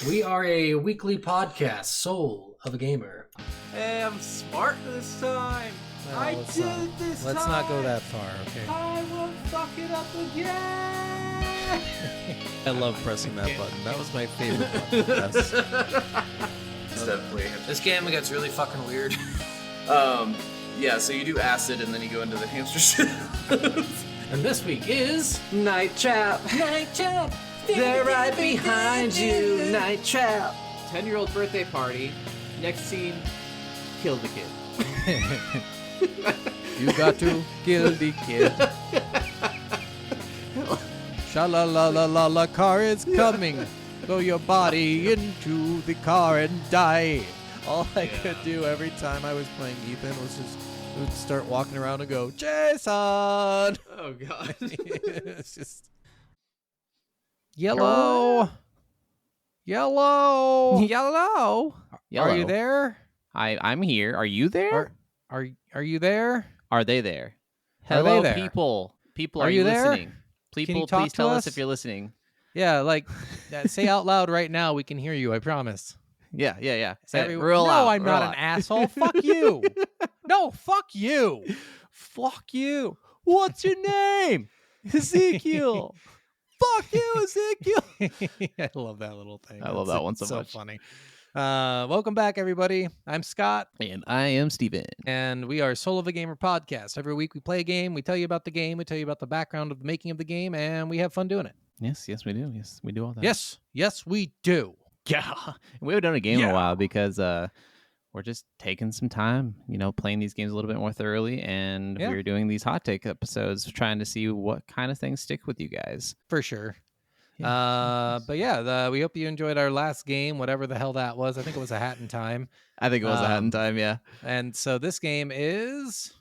We are a weekly podcast, Soul of a Gamer. Hey, I'm smart this time. Let's not go that far, okay? I won't fuck it up again. I love pressing that button. That was my favorite button. Yes. It's definitely. This game gets really fucking weird. Yeah. So you do acid, and then you go into the hamster shit. And this week is Night Trap. Night Trap. They're right behind you. Night Trap. 10-year-old birthday party. Next scene, kill the kid. You got to kill the kid. Sha-la-la-la-la-la, car is coming. Throw your body into the car and die. All I could do every time I was playing Ethan was just would start walking around and go, Jason! Oh, God. It's just... Yellow! Yellow! Yellow. Are you there? I'm here. Are you there? Are you there? Are they there? Are Hello, they there? people. People, Are are you you there? listening? People, you talk please to tell us? us if you're listening. Yeah, like, say out loud right now. We can hear you, I promise. Yeah. Say it Everyone- real no, loud. I'm real not loud. an asshole. Fuck you. No, fuck you. Fuck you. What's your name? Ezekiel. Fuck you, Ezekiel. I love that little thing. I love that one so so much. funny. Welcome back, everybody. I'm Scott, And I am Steven. and we are Soul of a Gamer podcast. Every week we play a game, we tell you about the game, we tell you about the background of the making of the game, and we have fun doing it. Yes, we do. Yes, we do all that. Yes, we do. Yeah. And we haven't done a game in Yeah. a while because we're just taking some time, playing these games a little bit more thoroughly, and Yeah. we're doing these hot take episodes, trying to see what kind of things stick with you guys. For sure. Yeah. But yeah, we hope you enjoyed our last game, whatever the hell that was. I think it was a Hat in Time. I think it was a hat in time, yeah. And so this game is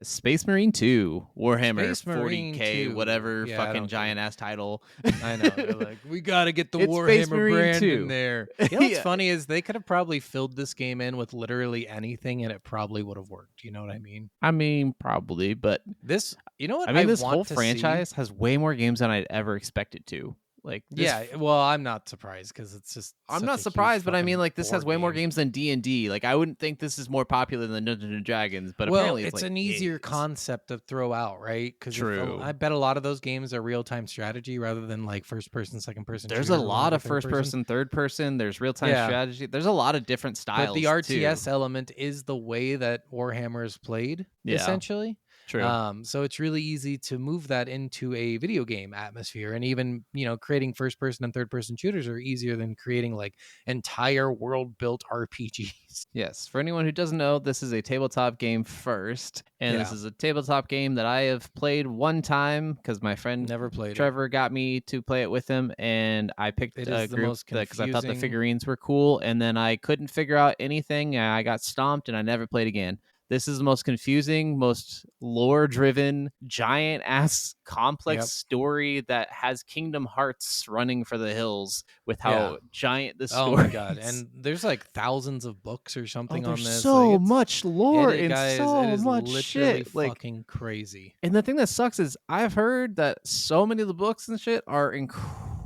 Space Marine 2, Warhammer Space Marine 40K, 2. whatever Yeah, I fucking don't giant ass title. I know. They're like, we got to get the It's Space Warhammer Marine brand 2. in there. You know what's Yeah. funny is they could have probably filled this game in with literally anything and it probably would have worked. You know what I mean? I mean, probably, but This, you know what? I mean, this want whole to franchise see? has way more games than I'd ever expected to. Like, this Yeah. Well, I'm not surprised because it's just. I'm such not a huge surprised, but I mean, fucking like, this has board way more game. games than D&D. Like, I wouldn't think this is more popular than Dungeons and Dragons, but Well, apparently it's like, an it easier is. concept to throw out, right? Because True. I bet a lot of those games are real-time strategy rather than like first-person, second-person. There's a shooter or lot whatever, of first person, third person. There's real time Yeah. strategy. There's a lot of different styles. But the RTS too. element is the way that Warhammer is played, Yeah. essentially. True. So it's really easy to move that into a video game atmosphere, and even creating first person and third person shooters are easier than creating like entire world built RPGs. Yes. For anyone who doesn't know, this is a tabletop game first, and this Yeah. is a tabletop game that I have played one time because my friend Never played Trevor got me to play it with him, and I picked It a is the group most because I thought the confusing- figurines were cool, and then I couldn't figure out anything. And I got stomped, and I never played again. This is the most confusing, most lore-driven, giant-ass, complex Yep. story that has Kingdom Hearts running for the hills with how Yeah. giant the Oh story my god! And there's like thousands of books or something on there's this. so like, it's- much lore it, and guys, so it is much literally shit. Like, fucking crazy. and the thing that sucks is I've heard that so many of the books and shit are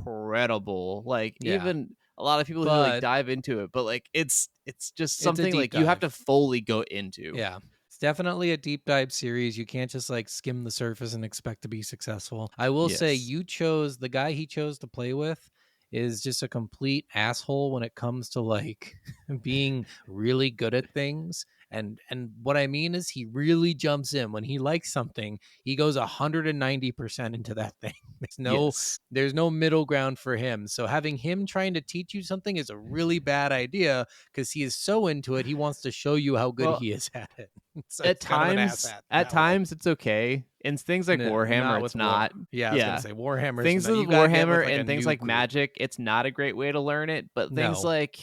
incredible. Like, Yeah. even a lot of people who But- like dive into it, but like it's just a something deep like you have to dive. fully go into. Yeah. It's definitely a deep dive series. You can't just like skim the surface and expect to be successful. I will say Yes. the guy he chose to play with is just a complete asshole when it comes to like being really good at things. And what I mean is he really jumps in when he likes something. He goes 190% into that thing. There's no middle ground for him. So having him trying to teach you something is a really bad idea because he is so into it. He wants to show you how good Well, he is at it. So At it's kind of an times, asshat at that way. times it's okay. In things like No, Warhammer, with it's not. Yeah, I was gonna say Warhammer. Things with Warhammer and things like Magic, it's not a great way to learn it. But things No. like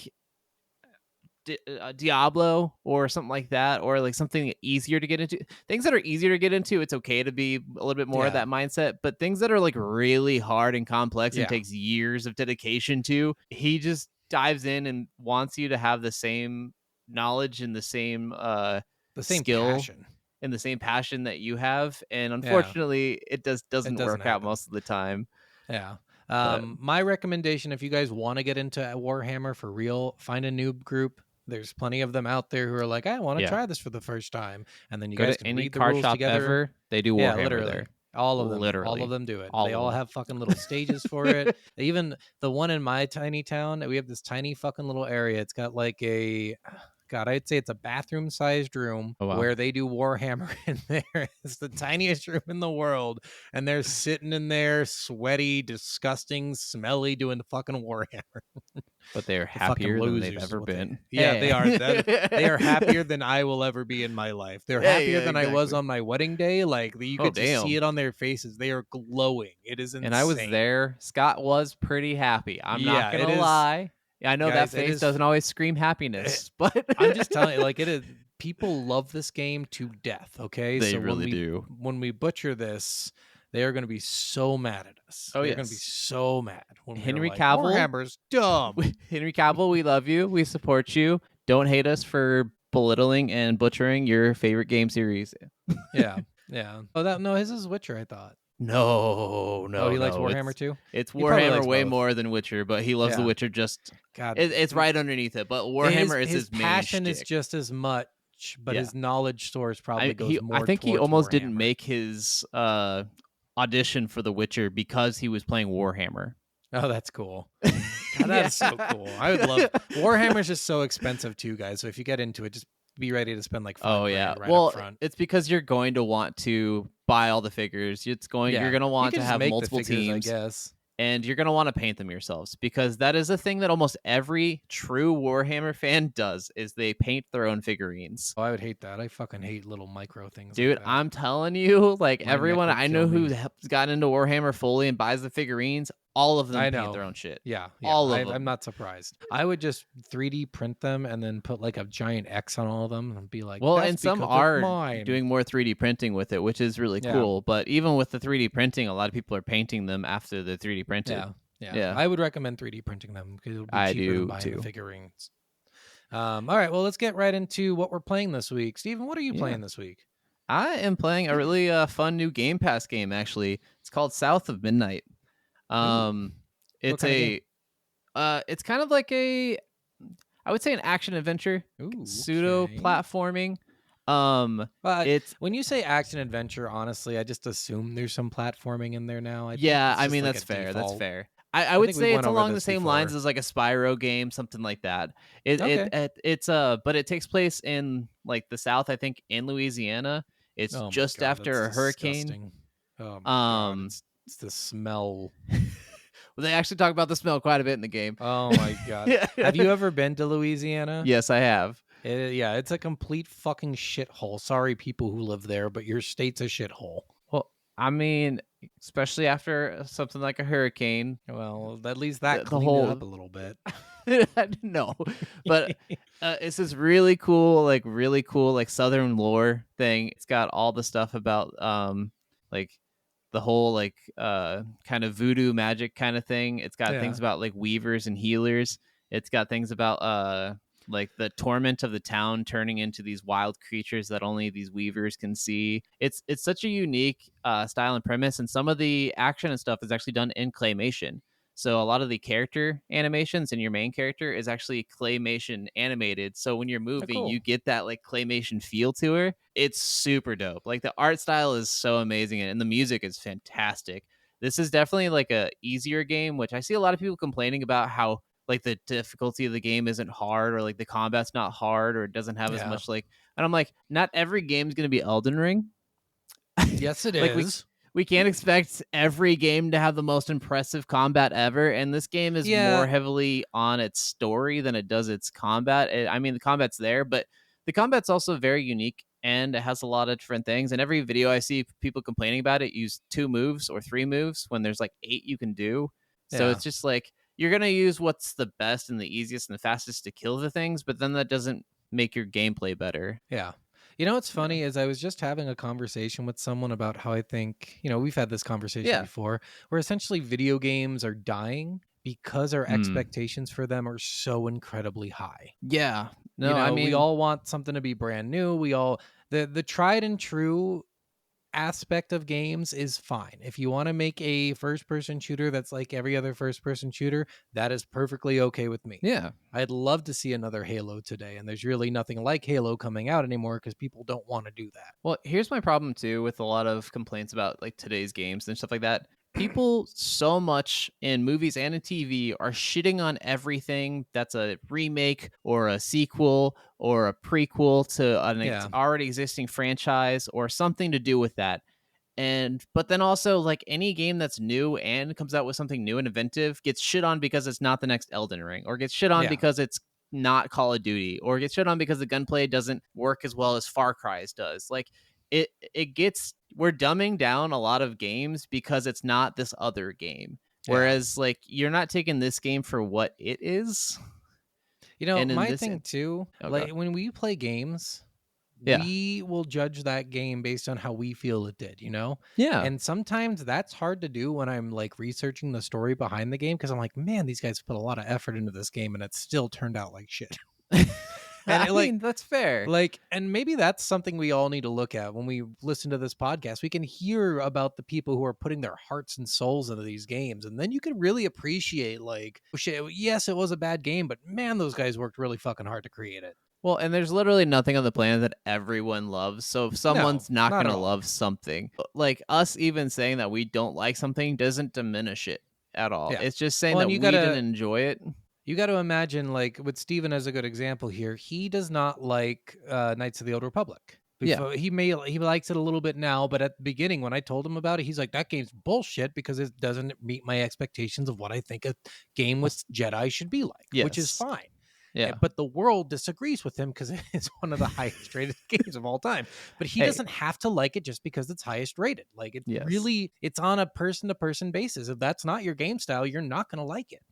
Diablo or something like that, or like something easier to get into, things that are easier to get into, it's okay to be a little bit more of Yeah. that mindset. But things that are like really hard and complex Yeah. and takes years of dedication to, he just dives in and wants you to have the same knowledge and the same the same skill passion. and the same passion that you have. And unfortunately, it doesn't doesn't work out happen. most of the time. Yeah. My recommendation, if you guys want to get into Warhammer for real, find a noob group. There's plenty of them out there who are like, I want to Yeah. try this for the first time, and then you Go guys to can any read the card rules shop together. ever. They do Yeah, Warhammer literally. there. All of Literally. them do it. All They of all them. have fucking little stages for it. Even the one in my tiny town, we have this tiny fucking little area. It's got like God, I'd say it's a bathroom-sized room Oh, wow. where they do Warhammer in there. It's the tiniest room in the world, and they're sitting in there, sweaty, disgusting, smelly, doing the fucking Warhammer. But they're The fucking happier than they've losers is ever what been. Yeah, they are. Hey. They are happier than I will ever be in my life. They're Yeah, happier yeah, than I was exactly. on my wedding day. Like you Oh, could just see damn. it on their faces. They are glowing. It is insane. And I was there. Scott was pretty happy. I'm Yeah, not it gonna is- lie. I know guys, that it face is- doesn't always scream happiness, but I'm just telling you, like it is. People love this game to death. Okay, They so really do. When we butcher this, they are going to be so mad at us. Oh, they're going to be yes. so mad. When Henry we're like, Cavill- Warhammer's dumb. Henry Cavill, we love you. We support you. Don't hate us for belittling and butchering your favorite game series. Yeah. Oh, his is Witcher. I thought. No, Oh, he likes Warhammer too. It's He probably Warhammer likes way both. more than Witcher, but he loves The Yeah. Witcher just. God, It's right underneath it, but Warhammer is his main passion is shtick. just as much, but Yeah. his knowledge source probably goes more. I think he towards almost didn't Warhammer. make his audition for The Witcher because he was playing Warhammer. Oh, that's cool. God, that is so cool. I would love Warhammer's just so expensive too, guys. So if you get into it, just be ready to spend like $5 grand right well, up front. it's because you're going to want to buy all the figures. You're going to want You to can just have make the multiple figures, teams. I guess. And you're going to want to paint them yourselves because that is a thing that almost every true Warhammer fan does is they paint their own figurines. Oh, I would hate that. I fucking hate little micro things. Dude, like that. I'm telling you, like My everyone neck would I know kill who me. has gotten into Warhammer fully and buys the figurines, all of them I paint know. their own shit. Yeah, all of I'm them. not surprised. I would just 3D print them and then put like a giant X on all of them and be like, Well, "That's and some because of are mine." doing more 3D printing with it, which is really Yeah. cool. But even with the 3D printing, a lot of people are painting them after they're 3D printed. Yeah. I would recommend 3D printing them because it'll be I cheaper do, than buying too. the figurines. All right, well, let's get right into what we're playing this week. Steven, what are you Yeah. playing this week? I am playing a really fun new Game Pass game, actually. It's called South of Midnight. It's kind of it's kind of like I would say an action adventure, pseudo platforming. It's When you say action adventure, honestly, I just assume there's some platforming in there now. I mean that's fair. That's fair. I would think we say went it's over along the this same before. lines as like a Spyro game, something like that. Okay. It's but it takes place in like the South, I think, in Louisiana. It's Oh my just God, after a that's hurricane. disgusting. Oh my God, Um, it's the smell. Well, they actually talk about the smell quite a bit in the game. Oh my God. Have you ever been to Louisiana? Yes, I have. It's a complete fucking shithole. Sorry, people who live there, but your state's a shithole. Well, I mean, especially after something like a hurricane. Well, at least that The cleaned whole- it up a little bit. No, but it's this really cool, like Southern lore thing. It's got all the stuff about like the whole like kind of voodoo magic kind of thing. It's got things about like weavers and healers. It's got things about like the torment of the town turning into these wild creatures that only these weavers can see. It's such a unique style and premise, and some of the action and stuff is actually done in claymation. So a lot of the character animations in your main character is actually claymation animated. So when you're moving, cool. you get that like claymation feel to her. It's super dope. Like the art style is so amazing and the music is fantastic. This is definitely like a easier game, which I see a lot of people complaining about how like the difficulty of the game isn't hard or like the combat's not hard or it doesn't have as much like, and I'm like, not every game is going to be Elden Ring. Yes, it Like, is. We can't expect every game to have the most impressive combat ever, and this game is more heavily on its story than it does its combat. I mean, the combat's there, but the combat's also very unique, and it has a lot of different things. And every video I see people complaining about it use 2 moves or 3 moves when there's like 8 you can do. So it's just like, you're going to use what's the best and the easiest and the fastest to kill the things, but then that doesn't make your gameplay better. Yeah. You know what's funny is I was just having a conversation with someone about how I think, we've had this conversation before, where essentially video games are dying because our expectations for them are so incredibly high. Yeah. No, I mean, we all want something to be brand new. We all the tried and true aspect of games is fine. If you want to make a first-person shooter that's like every other first-person shooter, that is perfectly okay with me. Yeah. I'd love to see another Halo today, and there's really nothing like Halo coming out anymore because people don't want to do that. Well, here's my problem too with a lot of complaints about like today's games and stuff like that. People so much in movies and in TV are shitting on everything that's a remake or a sequel or a prequel to an Yeah. already existing franchise or something to do with that. But then also like any game that's new and comes out with something new and inventive gets shit on because it's not the next Elden Ring, or gets shit on Yeah. because it's not Call of Duty, or gets shit on because the gunplay doesn't work as well as Far Cry's does. Like we're dumbing down a lot of games because it's not this other game. Whereas like you're not taking this game for what it is. You know, And in my this thing too, Oh, like God. when we play games, Yeah. we will judge that game based on how we feel it did, you know? Yeah. And sometimes that's hard to do when I'm like researching the story behind the game because I'm like, man, these guys put a lot of effort into this game and it still turned out like shit. And I mean, that's fair. Like, and maybe that's something we all need to look at when we listen to this podcast. We can hear about the people who are putting their hearts and souls into these games. And then you can really appreciate, like, oh, shit, yes, it was a bad game, but man, those guys worked really fucking hard to create it. Well, and there's literally nothing on the planet that everyone loves. So if someone's not not going at to all. love something, like us even saying that we don't like something doesn't diminish it at all. Yeah. It's just saying Well, that and we you gotta- didn't enjoy it. You got to imagine, like, with Steven as a good example here, he does not like Knights of the Old Republic. Yeah. He likes it a little bit now, but at the beginning when I told him about it, he's like, that game's bullshit because it doesn't meet my expectations of what I think a game with Jedi should be like, which is Yes. fine. Yeah. But the world disagrees with him because it's one of the highest rated games of all time. But he Hey. doesn't have to like it just because it's highest rated. Like, it's Yes. really, it's on a person to person basis. If that's not your game style, you're not going to like it.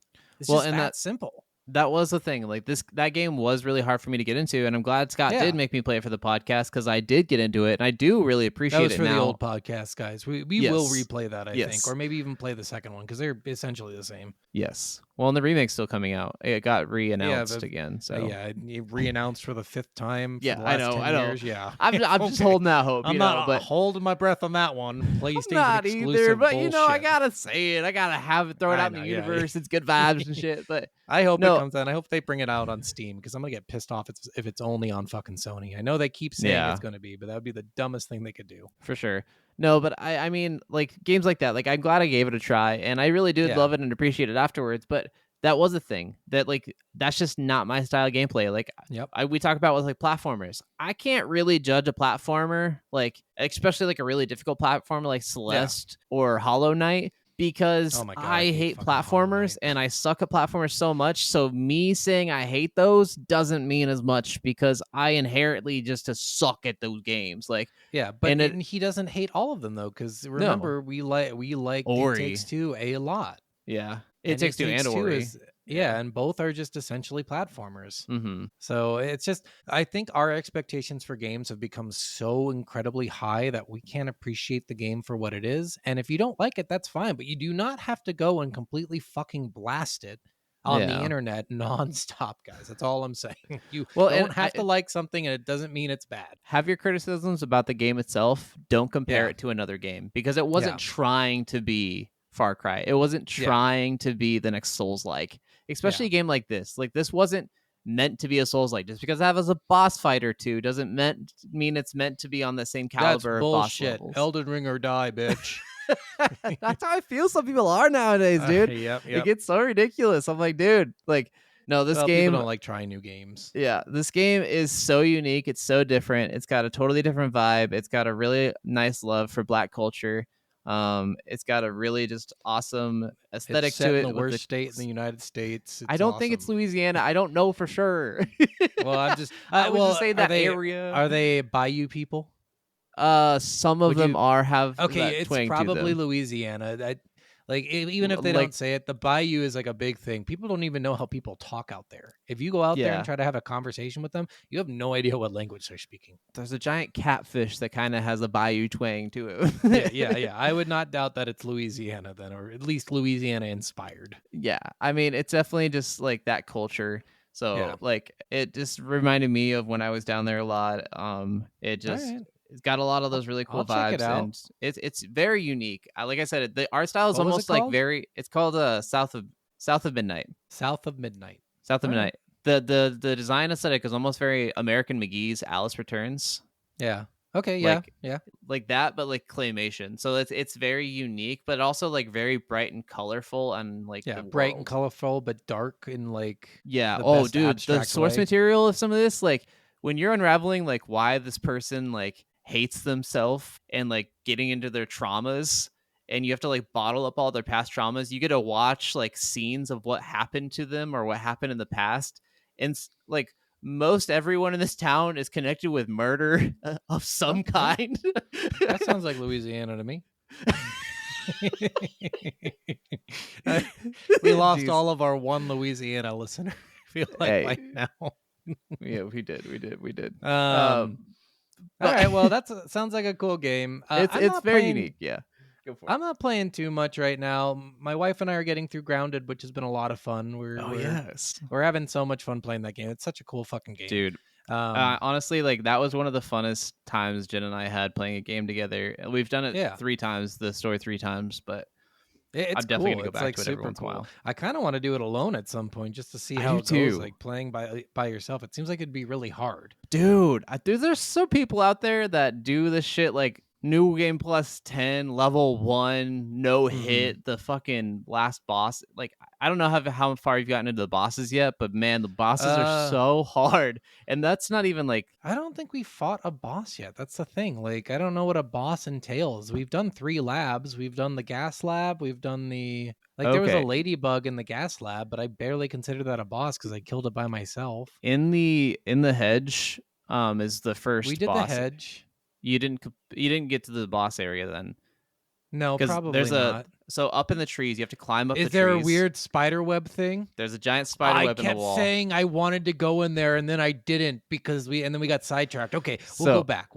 It's Well, just and that simple. That was the thing. Like that game was really hard for me to get into, and I'm glad Scott Yeah. did make me play it for the podcast because I did get into it, and I do really appreciate That was it for now. the old podcast, guys. We Yes. will replay that, I Yes. think, or maybe even play the second one because they're essentially the same. Yes. Well, and the remake's still coming out. It got re-announced but- again. So Yeah, re-announced for the 5th time. For Yeah, the I last know, 10 I know. Years. Yeah, I'm just Okay. holding out hope. I'm you not know, but holding my breath on that one. PlayStation I'm not exclusive either. But you know, I bullshit. gotta say it. I gotta have it, throw it I out in know, the yeah. universe. It's good vibes and shit. But I hope No. it comes out. I hope they bring it out on Steam because I'm gonna get pissed off if it's only on fucking Sony. I know they keep saying Yeah. it's gonna be, but that would be the dumbest thing they could do. for sure. No, but I mean, like games like that. Like I'm glad I gave it a try, and I really did Yeah. love it and appreciate it afterwards. But that was a thing that like that's just not my style of gameplay. Like Yep. we talk about with like platformers. I can't really judge a platformer, like especially like a really difficult platformer like Celeste or Hollow Knight, because Oh my God, I hate fucking Hollow platformers Knight. and I suck at platformers so much. So me saying I hate those doesn't mean as much because I inherently just suck at those games. Like Yeah, but And he doesn't hate all of them though, because remember we like It Ori. Takes Two a lot. yeah, It Takes Two and Two Ori. yeah, and both are just essentially platformers. Mm-hmm. So it's just, I think our expectations for games have become so incredibly high that we can't appreciate the game for what it is. And if you don't like it, that's fine, but you do not have to go and completely fucking blast it on the Yeah. internet nonstop, guys. That's all I'm saying. You Well, don't and have to like something, and it doesn't mean it's bad. Have your criticisms about the game itself. Don't compare Yeah. it to another game because it wasn't Yeah. trying to be Far Cry. It wasn't Yeah. trying to be the next Souls-like, especially a game like this. Like this wasn't meant to be a Souls-like. Just because it has a boss fight or two doesn't mean it's meant to be on the same caliber That's of boss bullshit. levels. Elden Ring or die, bitch. That's how I feel some people are nowadays, dude. Yep. It gets so ridiculous. I'm like, dude, like, no, this Well, game people don't like trying new games. Yeah, this game is so unique. It's so different. It's got a totally different vibe. It's got a really nice love for Black culture. It's got a really just awesome aesthetic It's set to it. in the with worst state in the United States. I don't think it's awesome. Louisiana. I don't know for sure. Well, I'm just. I would just say are that they, area. Are they Bayou people? Some of Would them you- have Okay, that it's twang to probably them. Louisiana. Even if they Like- don't say it, the Bayou is like a big thing. People don't even know how people talk out there. If you go out there Yeah. and try to have a conversation with them, you have no idea what language they're speaking. There's a giant catfish that kind of has a bayou twang to it. Yeah. I would not doubt that it's Louisiana then, or at least Louisiana inspired. Yeah, I mean, it's definitely just like that culture. So Yeah. like it just reminded me of when I was down there a lot. It just Alright. It's got a lot of those really cool I'll check it vibes, out. and it's very unique. Like I said, the art style is What was it almost like called? very. It's called South of Midnight. South of Midnight. South of All right. Midnight. The design aesthetic is almost very American McGee's Alice Returns. Yeah. Okay. Like Yeah. like that, but like claymation. So it's very unique, but also like very bright and colorful, and like Yeah. the Bright and world. colorful, but dark in like Yeah. the Oh, best dude, the abstract source way. material of some of this, like when you're unraveling like why this person like hates themselves and like getting into their traumas, and you have to like bottle up all their past traumas, you get to watch like scenes of what happened to them or what happened in the past. And like most everyone in this town is connected with murder of some yeah. kind. That sounds like Louisiana to me. We lost Jeez. all of our one Louisiana listener. I feel like Hey. right now. Yeah, we did. All right. Well, sounds like a cool game. It's I'm not very playing, unique. Yeah, go for it. I'm not playing too much right now. My wife and I are getting through Grounded, which has been a lot of fun. Yes, We're having so much fun playing that game. It's such a cool fucking game, dude. Honestly, like that was one of the funnest times Jen and I had playing a game together. We've done it 3 times, the story 3 times, but it's I'm definitely cool. gonna go It's back like to it super every once in a cool. while. I kind of want to do it alone at some point just to see I how do it goes. too. Like playing by yourself. It seems like it'd be really hard. Dude, there's some people out there that do this shit like new game plus 10, level 1, no hit, the fucking last boss. Like, I don't know how far you've gotten into the bosses yet, but man, the bosses are so hard. And that's not even like. I don't think we fought a boss yet. That's the thing. Like, I don't know what a boss entails. We've done 3 labs. We've done the gas lab. We've done there was a ladybug in the gas lab, but I barely consider that a boss because I killed it by myself. In the hedge is the first We did boss. the hedge. You didn't get to the boss area then. No, probably not. So up in the trees, you have to climb up the trees. Is there a weird spider web thing? There's a giant spider web in the wall. I kept saying I wanted to go in there, and then I didn't because then we got sidetracked. Okay, we'll go back.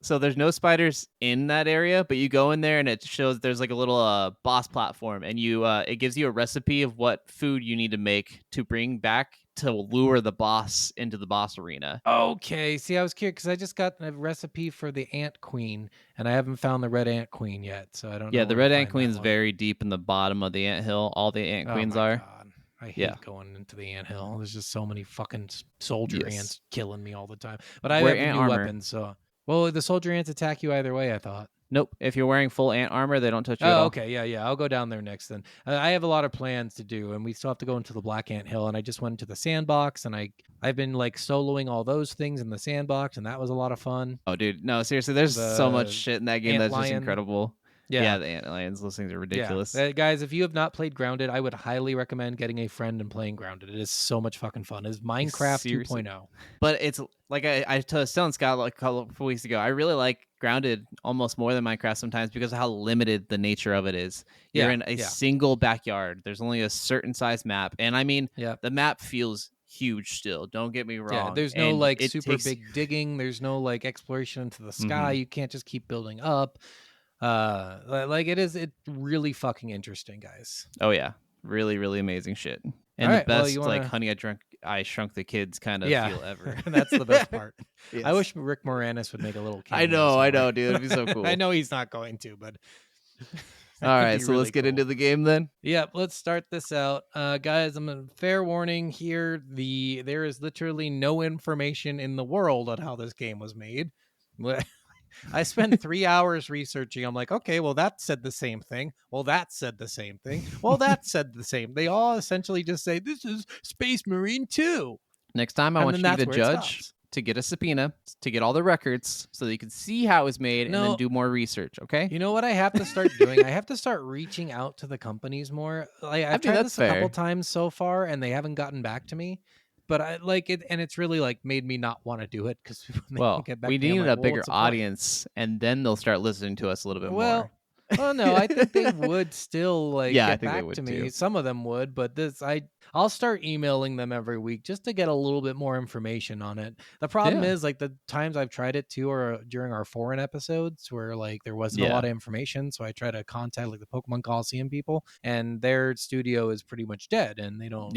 So there's no spiders in that area, but you go in there and it shows there's like a little boss platform, and it gives you a recipe of what food you need to make to bring back to lure the boss into the boss arena. Okay, see, I was curious because I just got a recipe for the ant queen, and I haven't found the red ant queen yet, so I don't know. Yeah, the red ant queen's very deep in the bottom of the ant hill. All the ant queens are. God. I hate going into the ant hill. There's just so many fucking soldier ants killing me all the time. But I have a new weapon, so the soldier ants attack you either way, I thought. Nope. If you're wearing full ant armor, they don't touch you at all. Okay. Yeah. I'll go down there next then. I have a lot of plans to do, and we still have to go into the Black Ant Hill, and I just went into the sandbox, and I've been like soloing all those things in the sandbox, and that was a lot of fun. Oh, dude. No, seriously, there's so much shit in that game that's just incredible. Yeah, the ant lions, those things are ridiculous. Yeah. Guys, if you have not played Grounded, I would highly recommend getting a friend and playing Grounded. It is so much fucking fun. It's Minecraft 2.0. But it's like I was telling Scott like a couple of weeks ago, I really like Grounded almost more than Minecraft sometimes because of how limited the nature of it is. You're in a single backyard. There's only a certain size map. And I mean, the map feels huge still. Don't get me wrong. Yeah, there's no super big digging. There's no like exploration into the sky. You can't just keep building up. It's really fucking interesting, guys. Oh yeah, really, really amazing shit. And the best like Honey I Shrunk the Kids kind of feel ever. That's the best part. Yes. I wish Rick Moranis would make a little cameo. I know, dude. It'd be so cool. I know he's not going to, but all right, so let's get into the game then. Yep, let's start this out. Guys, I'm a fair warning here. There is literally no information in the world on how this game was made. I spent 3 hours researching. I'm like, okay, well, that said the same thing. Well, that said the same thing. Well, that said the same. They all essentially just say, this is Space Marine 2. Next time, I want you to get a judge to get a subpoena to get all the records so that you can see how it was made and then do more research, okay? You know what I have to start doing? I have to start reaching out to the companies more. I've tried this a couple times so far, and they haven't gotten back to me. But I like it, and it's really like made me not want to do it because we need a bigger audience, and then they'll start listening to us a little bit more. Well, no, I think they would still get back to me. Too. Some of them would, but I'll start emailing them every week just to get a little bit more information on it. The problem is like the times I've tried it too are during our foreign episodes where like there wasn't a lot of information. So I try to contact like the Pokemon Coliseum people, and their studio is pretty much dead, and they don't.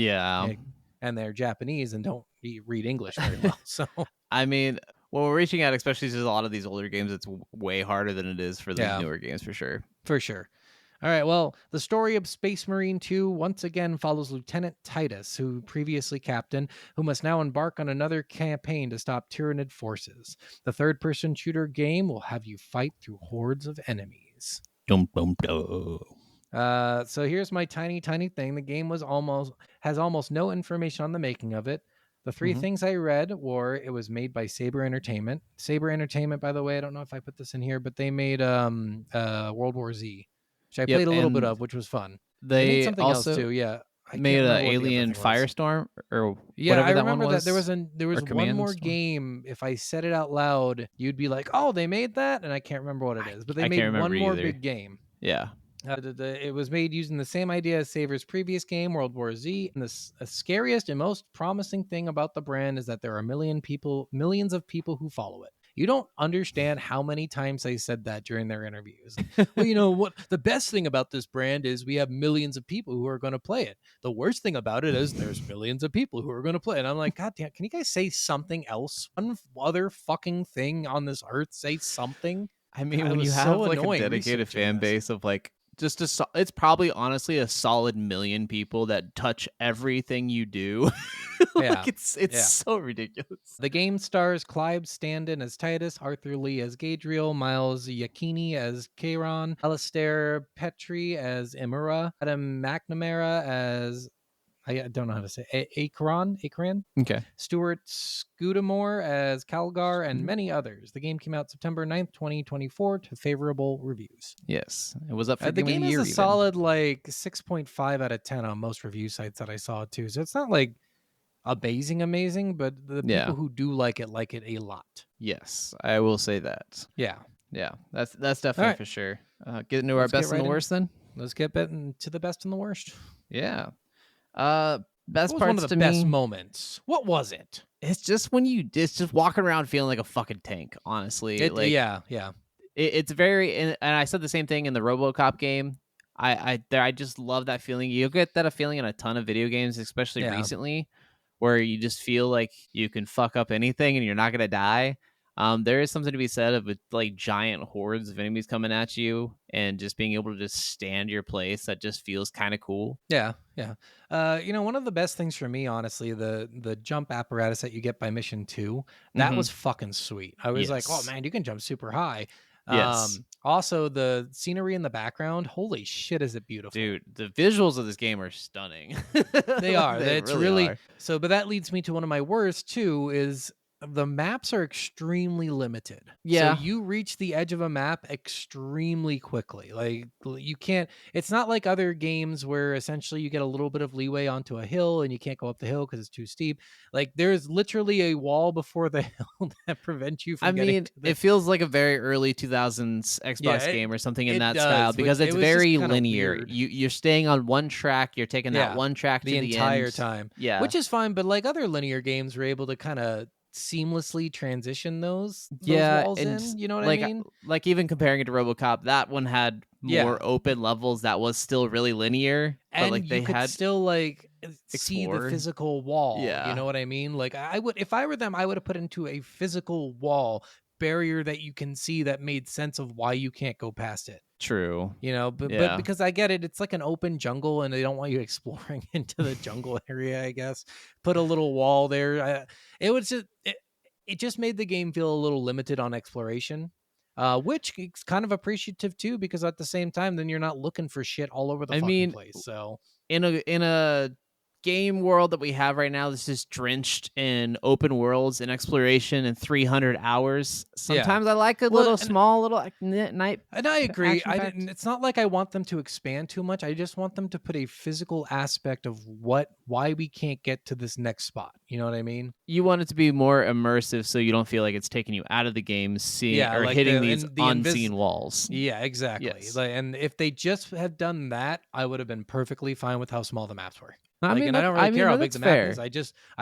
And they're Japanese and don't read English very well. So I mean, when we're reaching out, especially to a lot of these older games, it's way harder than it is for these newer games for sure. For sure. All right, well, the story of Space Marine 2 once again follows Lieutenant Titus, who previously captained, who must now embark on another campaign to stop Tyranid forces. The third-person shooter game will have you fight through hordes of enemies. Dum, dum, dum. So here's my tiny thing. The game has almost no information on the making of it. The three things I read were it was made by Saber Entertainment. Saber Entertainment, by the way, I don't know if I put this in here, but they made World War Z, which I played a little bit of, which was fun. They made something else too. Yeah, I made an Alien Firestorm or yeah, whatever I that remember one was. that there was one more game. If I said it out loud, you'd be like, "Oh, they made that," and I can't remember what it is. But they made one more big game. Yeah. It was made using the same idea as Saber's previous game, World War Z. And the scariest and most promising thing about the brand is that there are millions of people who follow it. You don't understand how many times they said that during their interviews. Well, you know what? The best thing about this brand is we have millions of people who are going to play it. The worst thing about it is there's millions of people who are going to play it. And I'm like, God damn, can you guys say something else? One other fucking thing on this earth, say something. I mean, when you have like a dedicated fan base of like, it's probably honestly a solid million people that touch everything you do. Like it's so ridiculous. The game stars Clive Standen as Titus, Arthur Lee as Gadriel, Miles Giacchini as Chiron, Alastair Petrie as Imura, Adam McNamara as I don't know how to say Akron. Okay. Stuart Scudamore as Calgar, and many others. The game came out September 9th, 2024 to favorable reviews. Yes. It was up for the game is a solid like 6.5 out of 10 on most review sites that I saw too. So it's not like amazing, but the people who do like it a lot. Yes, I will say that. Yeah. That's definitely for sure. Get into our best and the worst then. Let's get into the best and the worst. Yeah. Best parts one of the best moments. What was it? It's just when it's just walking around feeling like a fucking tank. Honestly, it's very. And I said the same thing in the RoboCop game. I just love that feeling. You get that feeling in a ton of video games, especially recently, where you just feel like you can fuck up anything and you're not gonna die. There is something to be said of like giant hordes of enemies coming at you and just being able to just stand your place. That just feels kind of cool. Yeah. One of the best things for me, honestly, the jump apparatus that you get by mission 2, that was fucking sweet. I was like, oh man, you can jump super high. Yes. Also, the scenery in the background, holy shit, is it beautiful. Dude, the visuals of this game are stunning. They are. It's really are. So, but that leads me to one of my worst too, is the maps are extremely limited. Yeah. So you reach the edge of a map extremely quickly. Like you can't, it's not like other games where essentially you get a little bit of leeway onto a hill and you can't go up the hill because it's too steep. Like there's literally a wall before the hill that prevents you from getting to it feels like a very early 2000s Xbox game or something in that style because it's very linear. You're staying on one track, you're taking that one track the to the entire end. time. Yeah. Which is fine, but like other linear games were able to kind of seamlessly transition those walls in, you know what I mean? Like even comparing it to RoboCop, that one had more open levels that was still really linear, and but like they could had still like see the physical wall. Yeah. You know what I mean? Like I would, if I were them, I would have put into a physical wall barrier that you can see that made sense of why you can't go past it. True. You know, but because I get it, it's like an open jungle and they don't want you exploring into the jungle area, I guess. Put a little wall there. It just made the game feel a little limited on exploration, which is kind of appreciative too, because at the same time, then you're not looking for shit all over the fucking place. So in a game world that we have right now that's just drenched in open worlds and exploration and 300 hours. Sometimes I like a small night. And I agree. It's not like I want them to expand too much. I just want them to put a physical aspect of why we can't get to this next spot. You know what I mean? You want it to be more immersive so you don't feel like it's taking you out of the game, hitting these unseen walls. Yeah, exactly. Yes. And if they just had done that, I would have been perfectly fine with how small the maps were. I don't really care how big the map is. I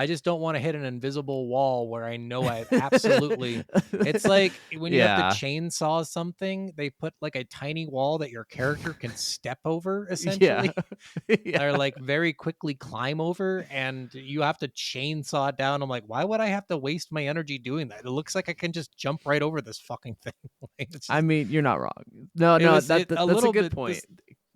just don't want to hit an invisible wall where I know I absolutely. It's like when you have to chainsaw something, they put like a tiny wall that your character can step over, essentially, or like very quickly climb over, and you have to chainsaw chainsaw it down. I'm like, why would I have to waste my energy doing that? It looks like I can just jump right over this fucking thing. Like, it's I just, mean, you're not wrong. No, it no, was that's a little good bit. point.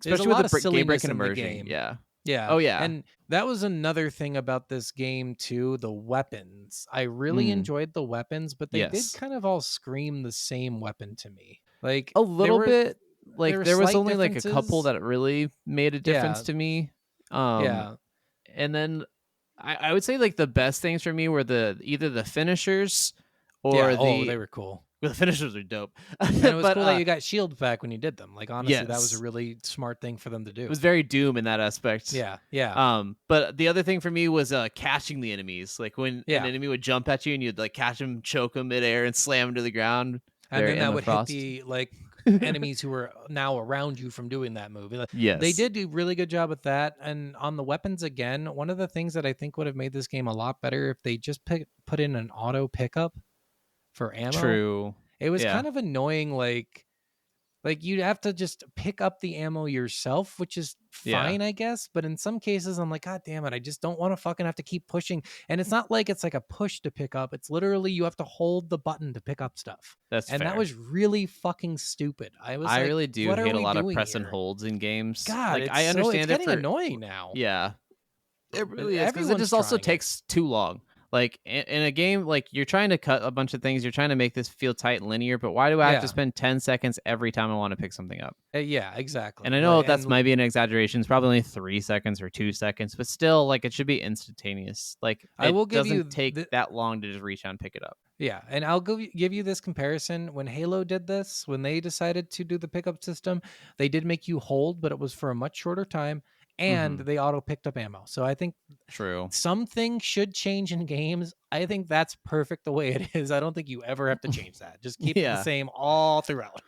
There's a Especially lot with of the game silliness breaking in the immersion. game. Yeah. Yeah. Oh yeah. And that was another thing about this game too, the weapons. I really enjoyed the weapons, but they did Yes. kind of all scream the same weapon to me. Like A little bit. Like were there was slight only like a couple differences. that really made a difference Yeah. to me. Yeah. And then I would say like the best things for me were either the finishers or Yeah. Oh, they were cool. well, the finishers are dope. And it was But cool that you got shield back when you did them. Like honestly, that was a yes. really smart thing for them to do. It was very Doom in that aspect. Yeah. Yeah. But the other thing for me was catching the enemies. Like when Yeah. an enemy would jump at you and you'd like catch him, choke him midair, and slam him to the ground. And then that would frost. hit the like enemies who were now around you from doing that move. Like, Yes. they did do a really good job with that. And on the weapons again, one of the things that I think would have made this game a lot better if they just put in an auto pickup for ammo. True. It was Yeah. kind of annoying, like you'd have to just pick up the ammo yourself, which is fine, I guess. But in some cases, I'm like, God damn it, I just don't want to fucking have to keep pushing. And it's not like it's like a push to pick up. It's literally you have to hold the button to pick up stuff. That's and fair. that was really fucking stupid. I really do what are hate a we lot of doing press and here? holds in games. God, like, it's I understand it's it getting annoying now. Yeah, it really is because it Everyone's just also trying it. takes too long. Like in a game, like you're trying to cut a bunch of things, you're trying to make this feel tight and linear, but why do I have to Yeah. spend 10 seconds every time I want to pick something up? Yeah, exactly. And I know Like, that's and- might be an exaggeration. It's probably only 3 seconds or 2 seconds, but still, like it should be instantaneous. Like I will give doesn't you take that long to just reach out and pick it up. Yeah, and I'll give you this comparison. When Halo did this, when they decided to do the pickup system, they did make you hold, but it was for a much shorter time, and they auto picked up ammo. So I think True. some things should change in games. I think that's perfect the way it is. I don't think you ever have to change that. Just keep it the same all throughout.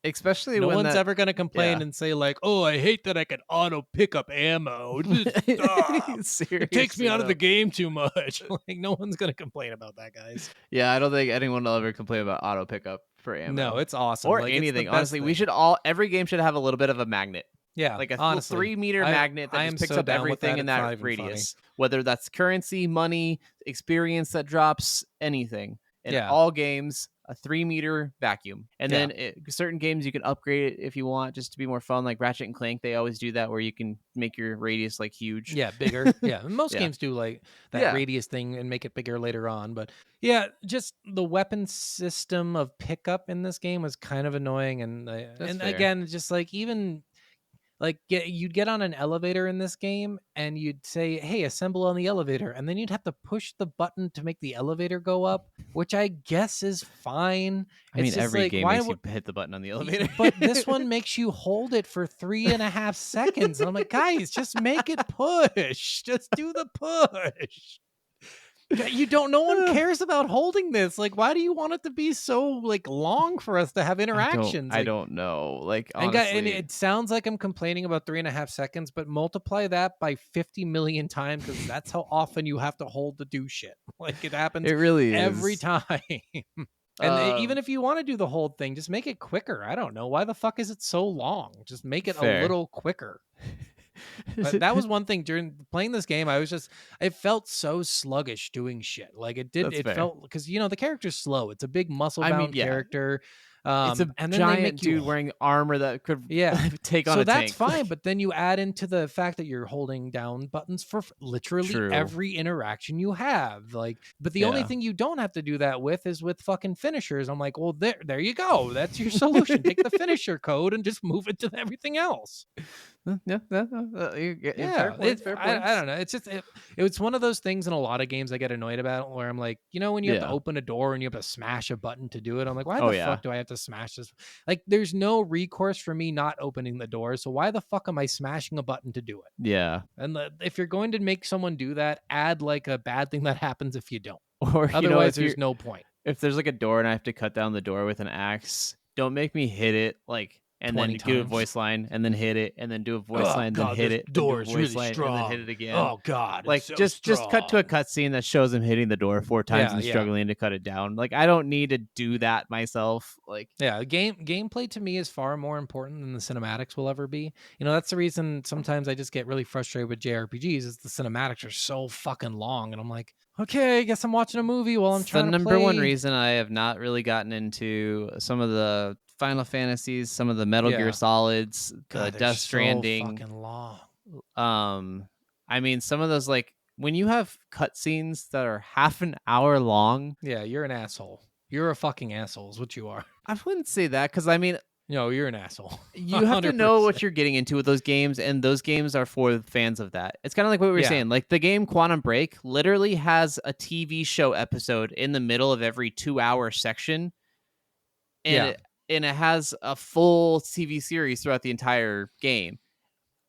Especially No when one's ever going to complain and say like, "Oh, I hate that I can auto pick up ammo. It takes me out of the game too much." Like no one's going to complain about that, guys. Yeah, I don't think anyone will ever complain about auto pickup for ammo. No, it's awesome. Or Like, it's the anything. best Honestly, we thing. should every game should have a little bit of a magnet. Yeah, Like a honestly, 3-meter magnet that I am just picks so up down with everything that. in It's not that even radius. Whether that's currency, money, experience that drops, anything. In Yeah. all games, a 3-meter vacuum. And Yeah. then certain games you can upgrade it if you want just to be more fun. Like Ratchet and Clank, they always do that where you can make your radius like huge. Yeah, bigger. Yeah, most Yeah. games do like that Yeah. radius thing and make it bigger later on. But yeah, just the weapon system of pickup in this game was kind of annoying. And fair. again, just like even like you'd get on an elevator in this game and you'd say, "Hey, assemble on the elevator," and then you'd have to push the button to make the elevator go up, which I guess is fine. I mean, It's just every like, game why makes would- you hit the button on the elevator. But this one makes you hold it for 3.5 seconds. And I'm like, guys, just make it push. Just do the push. You don't. No one cares about holding this. Like, why do you want it to be so like long for us to have interactions? I Like, don't know. Like, and, honestly, and it sounds like I'm complaining about 3.5 seconds, but multiply that by 50 million times because that's how often you have to hold to do shit. Like it happens it really is. every time. And even if you want to do the whole thing, just make it quicker. I don't know. Why the fuck is it so long? Just make it Fair. a little quicker. But that was one thing during playing this game. It felt so sluggish doing shit. Like it did. That's It fair. felt because the character's slow. It's a big muscle bound yeah. character. It's a and then they giant make you dude wearing armor that could take on so a that's tank. fine, but then you add into the fact that you're holding down buttons for literally True. every interaction you have. Like, but the only Yeah. thing you don't have to do that with is with fucking finishers. I'm like, well, there you go. That's your solution. Take the finisher code and just move it to everything else. Yeah, fair points, fair points. I don't know. It's just it's one of those things in a lot of games I get annoyed about where I'm like, when you have to Yeah. open a door and you have to smash a button to do it, I'm like, why Oh, the yeah. fuck do I have to smash this? Like, there's no recourse for me not opening the door, so why the fuck am I smashing a button to do it? Yeah. And if you're going to make someone do that, add like a bad thing that happens if you don't. Or Otherwise, there's no point. if there's like a door and I have to cut down the door with an axe, don't make me hit it like and 20 then do a times. voice line and then hit it and then do a voice line, then hit this it, then do a door is voice really line, and then hit it again. Oh God, Like it's so just cut to a strong. cutscene that shows him hitting the door 4 times and struggling to cut it down. Like I don't need to do that myself. Like gameplay to me is far more important than the cinematics will ever be. You know, that's the reason sometimes I just get really frustrated with JRPGs is the cinematics are so fucking long, and I'm like, okay, I guess I'm watching a movie while I'm trying to play. The number one reason I have not really gotten into some of the Final Fantasies, some of the Metal Gear Solids, God, Death Stranding. So fucking long. I mean, some of those, like when you have cutscenes that are half an hour long. Yeah, you're an asshole. You're a fucking asshole is what you are. I wouldn't say that because I mean, no, you're an asshole. You have to know what you're getting into with those games, and those games are for fans of that. It's kind of like what we were saying. Like the game Quantum Break literally has a TV show episode in the middle of every 2-hour section, and it has a full TV series throughout the entire game.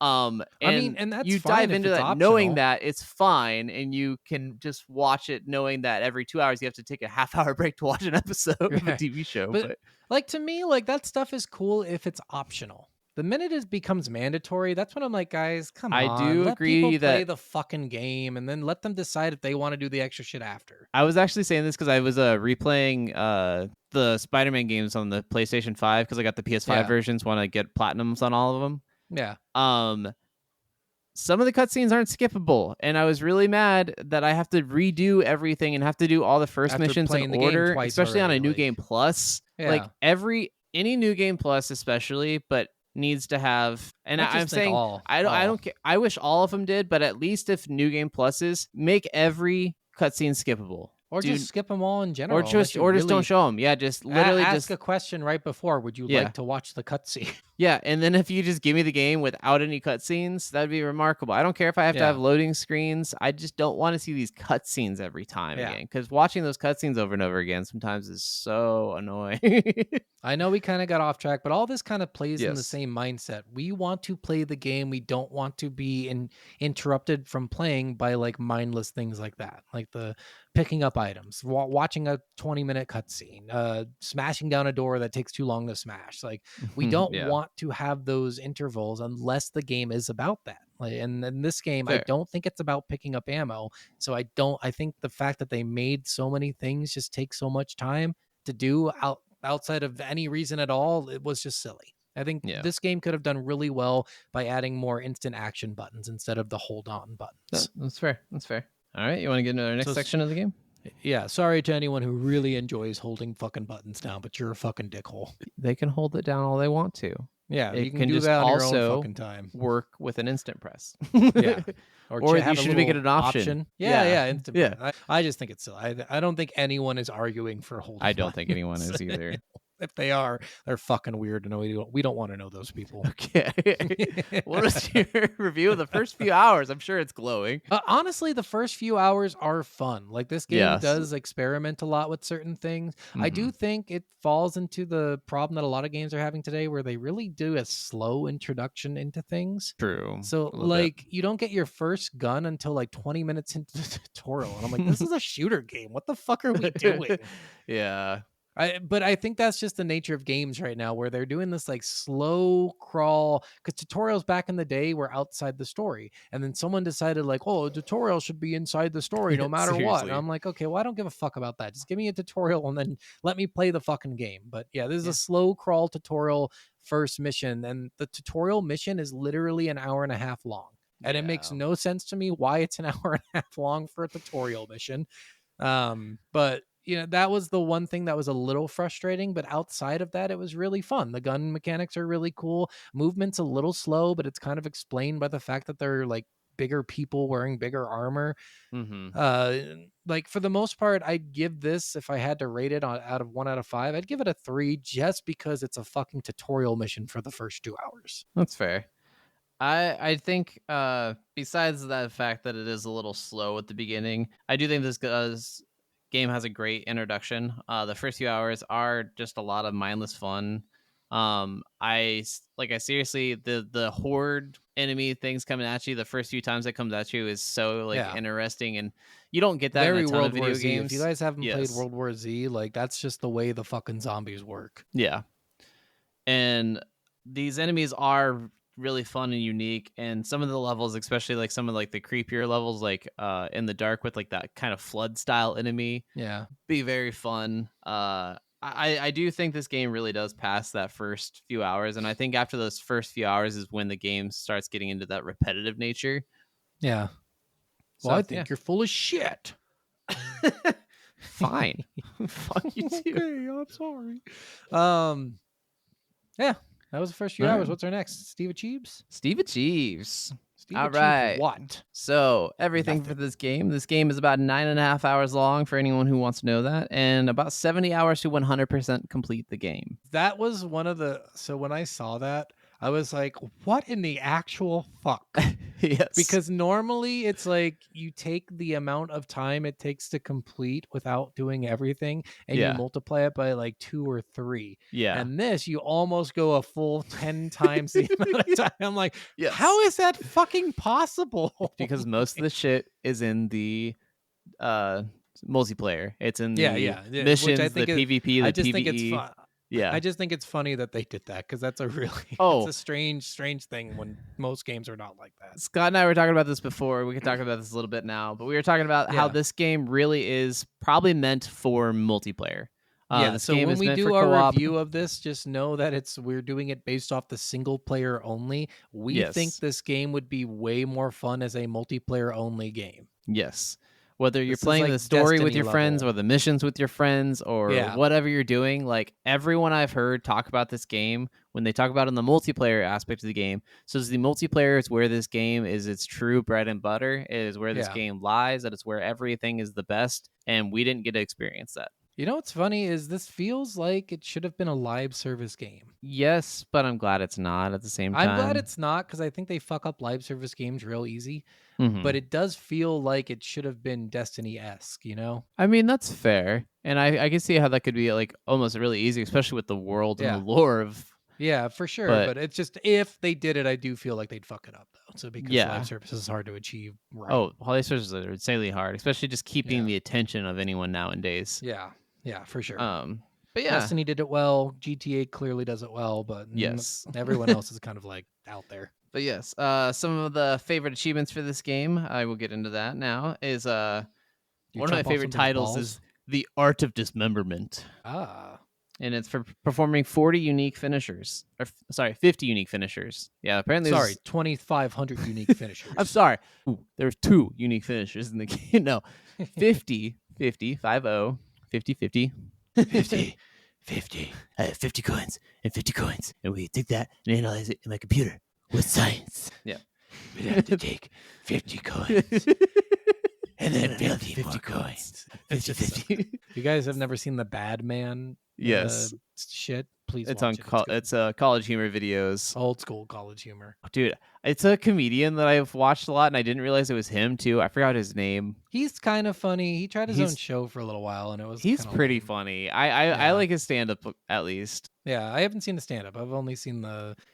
And I mean, and that's you fine dive if into it's that optional. knowing that it's fine, and you can just watch it knowing that every 2 hours you have to take a half-hour break to watch an episode of a TV show. But like to me, like that stuff is cool if it's optional. The minute it becomes mandatory, that's when I'm like, guys, come on. I do let agree people play that the fucking game, and then let them decide if they want to do the extra shit after. I was actually saying this because I was replaying the Spider-Man games on the PlayStation 5 because I got the PS5 versions. Want to get platinums on all of them. Yeah. Some of the cutscenes aren't skippable, and I was really mad that I have to redo everything and have to do all the first After missions in order, especially on a New Game Plus. Yeah. Like any New Game Plus, especially, but needs to have. And I'm saying I don't care. I wish all of them did, but at least if New Game Pluses make every cutscene skippable. Or just skip them all in general. Or just don't show them. Yeah, just literally ask a question right before. Would you like to watch the cutscene? Yeah, and then if you just give me the game without any cutscenes, that'd be remarkable. I don't care if I have to have loading screens. I just don't want to see these cutscenes every time again. Because watching those cutscenes over and over again sometimes is so annoying. I know we kind of got off track, but all this kind of plays in the same mindset. We want to play the game. We don't want to be interrupted from playing by like mindless things like that, like the picking up items, watching a 20-minute cutscene, smashing down a door that takes too long to smash. Like we don't want to have those intervals unless the game is about that. Like, and in this game, I don't think it's about picking up ammo. So I think the fact that they made so many things just take so much time to do outside of any reason at all, it was just silly. I think this game could have done really well by adding more instant action buttons instead of the hold on buttons. That's fair. All right, you want to get into our next section of the game? Yeah, sorry to anyone who really enjoys holding fucking buttons down, but you're a fucking dickhole. They can hold it down all they want to. Yeah, it you can do just that on also your own fucking time. Work with an instant press. Yeah. Or you should make it an option. Yeah, instant press. I just think it's silly. I don't think anyone is arguing for holding I don't think anyone is either. If they are, they're fucking weird, and we don't want to know those people. Okay. What is your review of the first few hours? I'm sure it's glowing. Honestly, the first few hours are fun. Like this game does experiment a lot with certain things. Mm-hmm. I do think it falls into the problem that a lot of games are having today, where they really do a slow introduction into things. True. So like you don't get your first gun until like 20 minutes into the tutorial, and I'm like, this is a shooter game. What the fuck are we doing? Yeah. But I think that's just the nature of games right now, where they're doing this like slow crawl, because tutorials back in the day were outside the story, and then someone decided like, oh, a tutorial should be inside the story no matter what. And I'm like, okay, well, I don't give a fuck about that. Just give me a tutorial and then let me play the fucking game. But yeah, this is a slow crawl tutorial first mission, and the tutorial mission is literally an hour and a half long, and it makes no sense to me why it's an hour and a half long for a tutorial mission. But you know, that was the one thing that was a little frustrating, but outside of that, it was really fun. The gun mechanics are really cool. Movement's a little slow, but it's kind of explained by the fact that they're like bigger people wearing bigger armor. Mm-hmm. Like for the most part, I'd give this, if I had to rate it out of 1 out of 5, I'd give it a 3 just because it's a fucking tutorial mission for the first 2 hours. That's fair. I think besides that fact that it is a little slow at the beginning, I do think this game has a great introduction. The first few hours are just a lot of mindless fun. I seriously, the horde enemy things coming at you the first few times it comes at you is so interesting, and you don't get that in a ton of video games. If you guys haven't played World War Z, like that's just the way the fucking zombies work. Yeah. And these enemies are really fun and unique, and some of the levels, especially like some of like the creepier levels, like in the dark with like that kind of flood style enemy, Yeah. be very fun. I do think this game really does pass that first few hours, and I think after those first few hours is when the game starts getting into that repetitive nature. Yeah. So, Well, I think you're full of shit. Fine. Fuck you too. Okay, I'm sorry. Yeah, that was the first few All hours. right. What's our next? Steve achieves? Steve achieves. Steve All achieves right. what? So everything Nothing. for this game. This game is about 9.5 hours long for anyone who wants to know that, and about 70 hours to 100% complete the game. That was one of the. So when I saw that, I was like, what in the actual fuck? Yes. Because normally it's like you take the amount of time it takes to complete without doing everything and you Yeah. multiply it by like 2 or 3. Yeah. And this, you almost go a full 10 times the amount of time. I'm like, Yes. how is that fucking possible? Because most of the shit is in the multiplayer. It's in the Yeah, missions, which I the think PvP, the I just PvE. think it's fun. Yeah. I just think it's funny that they did that because that's a really Oh. it's a strange thing when most games are not like that. Scott and I were talking about this before. We can talk about this a little bit now, but we were talking about how Yeah. this game really is probably meant for multiplayer. Yeah, This so game when is we meant do for our co-op. review of this, just know that we're doing it based off the single player only. We think Yes. this game would be way more fun as a multiplayer only game. Yes. Whether you're This is playing like the story with Destiny your friends level. or the missions with your friends or Yeah. whatever you're doing, like everyone I've heard talk about this game, when they talk about it in the multiplayer aspect of the game, so the multiplayer is where this game is its true bread and butter. It is where this Yeah. game lies, that it's where everything is the best, and we didn't get to experience that. You know what's funny is this feels like it should have been a live service game. Yes, but I'm glad it's not at the same time. I'm glad it's not because I think they fuck up live service games real easy. Mhm. But it does feel like it should have been Destiny-esque, you know? I mean, that's fair. And I can see how that could be like almost really easy, especially with the world Yeah. and the lore of. Yeah, for sure. But- But it's just if they did it, I do feel like they'd fuck it up though. So because Yeah. live service is hard to achieve, right? Oh, Holly Searches are insanely hard, especially just keeping Yeah. the attention of anyone nowadays. Yeah, for sure. But yeah, Destiny did it well. GTA clearly does it well, but Yes. everyone else is kind of like out there. but yes. Some of the favorite achievements for this game, I will get into that now. Is You one of my chop off favorite somebody's titles balls? is The Art of Dismemberment, Ah, and it's for performing 40 unique finishers. Or 50 unique finishers. Yeah, apparently. sorry, 2,500 unique finishers. I'm sorry. Ooh, there's 2 unique finishers in the game. No, 50, 50, 50, 50, 50, 50, 50. I have 50 coins and 50 coins. And we take that and analyze it in my computer with science. Yeah. We'd have to take 50 coins and then 50 50 more coins. It's 50, just- 50. You guys have never seen the Bad Man? Yes. Shit. Please. It's watch on it. Good. it's college humor videos. Old school college humor. Dude, it's a comedian that I've watched a lot and I didn't realize it was him too. I forgot his name. He's kind of funny. He tried his own He's- show for a little while, and it was. He's kinda pretty lame. funny. I Yeah. like his stand up at least. Yeah, I haven't seen the stand up. I've only seen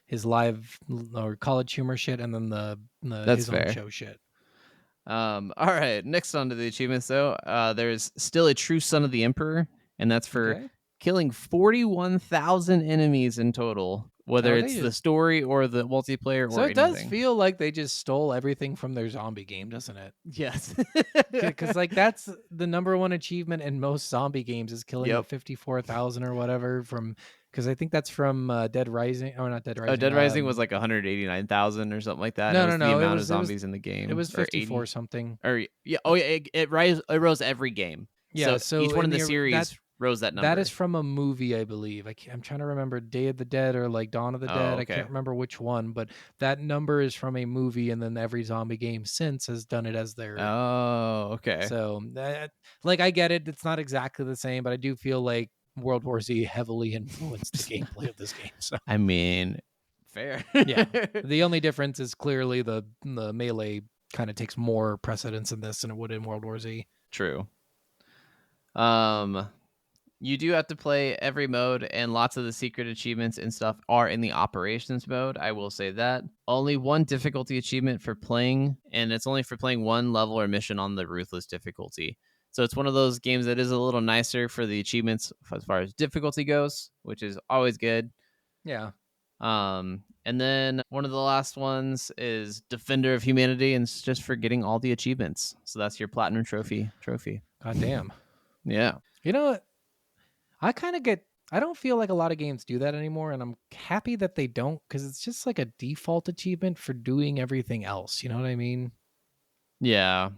his live or college humor shit, and then the That's his fair. own show shit. All right, next on to the achievements though. There's still a true son of the emperor, and that's for Okay. killing 41,000 enemies in total, whether Oh, it's they the just- story or the multiplayer So or it does anything. feel like they just stole everything from their zombie game, doesn't it? Yes. Because like that's the number one achievement in most zombie games is killing the Yep. 54,000 or whatever from. Because I think that's from Dead Rising. Oh, not Dead Rising. Dead Rising was like 189,000 or something like that. No, It was no, the no, it amount was- of it was- zombies in the game. It was or 54 80. something. Or yeah, it rose every game. Yeah, so each one in in the the- series that- rose that number. That is from a movie, I believe. I'm trying to remember Day of the Dead or like Dawn of the Dead. I okay. can't remember which one, but that number is from a movie, and then every zombie game since has done it as their. Oh, okay. So, like, I get it. It's not exactly the same, but I do feel like World War Z heavily influenced the gameplay of this game. So, I mean, fair. Yeah. the only difference is clearly the melee kind of takes more precedence in this than it would in World War Z. True. You do have to play every mode, and lots of the secret achievements and stuff are in the operations mode. I will say that. Only one difficulty achievement for playing, and it's only for playing one level or mission on the ruthless difficulty. So it's one of those games that is a little nicer for the achievements as far as difficulty goes, which is always good. Yeah. And then one of the last ones is Defender of Humanity, and it's just for getting all the achievements. So that's your platinum trophy. God damn. Yeah. You know what? I don't feel like a lot of games do that anymore, and I'm happy that they don't, because it's just like a default achievement for doing everything else. You know what I mean? Yeah.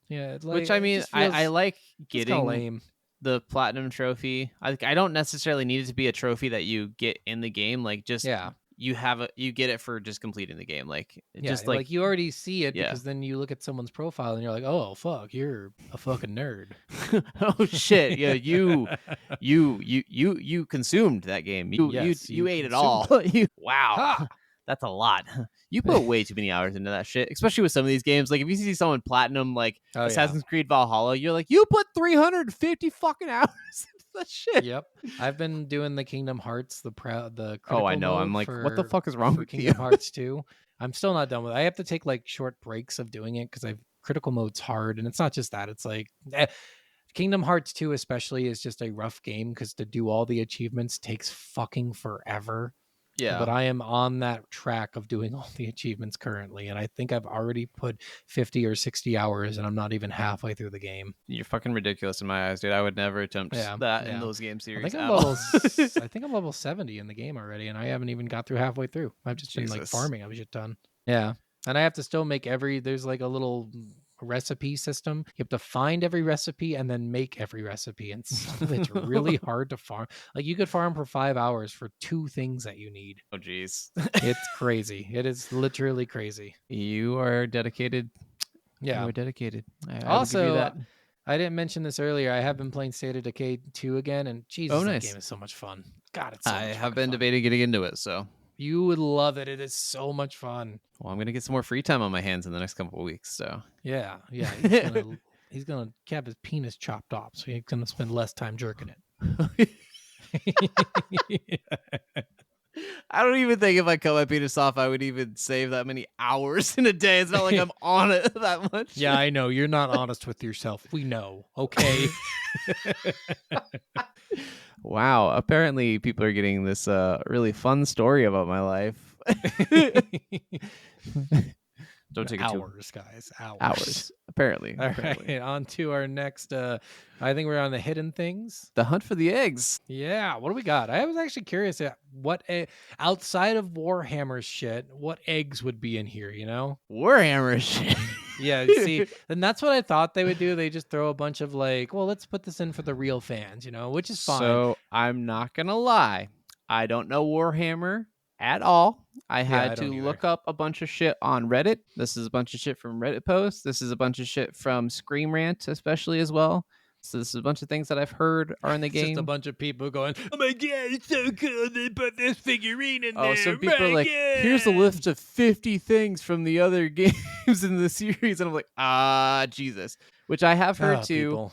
Yeah. It's like, Which I mean, I like it's kind of getting lame. the platinum trophy. I don't necessarily need it to be a trophy that you get in the game. Like just Yeah. you get it for just completing the game. Like Yeah, just like you already see it Yeah. because then you look at someone's profile and you're like, oh fuck, you're a fucking nerd. oh shit, yeah, you consumed that game. Yes, you you ate it consumed all. Wow. Ha! That's a lot. You put way too many hours into that shit, especially with some of these games. Like if you see someone platinum like Oh, yeah. Assassin's Creed Valhalla, you're like, you put 350 fucking hours into that shit. Yep, I've been doing the Kingdom Hearts, the critical Oh, I know. mode I'm like, what the for- fuck is wrong for with Kingdom you? Hearts 2. I'm still not done with it. I have to take like short breaks of doing it because I've critical mode's hard, and it's not just that. It's like Kingdom Hearts 2 especially is just a rough game because to do all the achievements takes fucking forever. Yeah. But I am on that track of doing all the achievements currently, and I think I've already put 50 or 60 hours, and I'm not even halfway through the game. You're fucking ridiculous in my eyes, dude. I would never attempt that in Yeah. those game I series think at I'm all. I think I'm level 70 in the game already, and I haven't even got through halfway through. I've just been like Jesus. farming a shit ton. Yeah, and I have to still make there's like a little recipe system. You have to find every recipe and then make every recipe, and some of it's really hard to farm. Like you could farm for 5 hours for 2 things that you need. Oh, jeez. It's crazy. It is literally crazy. You are dedicated. Yeah. You are dedicated. I will give Also, you that. I didn't mention this earlier. I have been playing State of Decay 2 again, and Jesus, Oh, that nice. game is so much fun. God, it's so I much have fucking been fun. debating getting into it, so You would love it. It is so much fun. well, I'm gonna get some more free time on my hands in the next couple of weeks. So Yeah. He's gonna have his penis chopped off, so he's gonna spend less time jerking it. I don't even think if I cut my penis off, I would even save that many hours in a day. It's not like I'm on it that much. Yeah, I know. You're not honest with yourself. We know. Okay. Wow. Apparently, people are getting this really fun story about my life. Don't take it too hours, guys. hours. Apparently. All right, on to our next. I think we're on the hidden things. The hunt for the eggs. Yeah, what do we got? I was actually curious at what outside of Warhammer shit, what eggs would be in here. You know? Warhammer shit. Yeah, see, and that's what I thought they would do. They just throw a bunch of like, well, let's put this in for the real fans, you know, which is fine. So I'm not gonna lie, I don't know Warhammer at all. I had to look up a bunch of shit on Reddit. This is a bunch of shit from Reddit posts. This is a bunch of shit from Scream Rant, especially as well. So this is a bunch of things that I've heard are in the game. Just a bunch of people going, "Oh my god, it's so cool! They put this figurine in there." Oh, some people are like, "Here's a list of 50 things from the other games in the series," and I'm like, Jesus. Which I have heard too.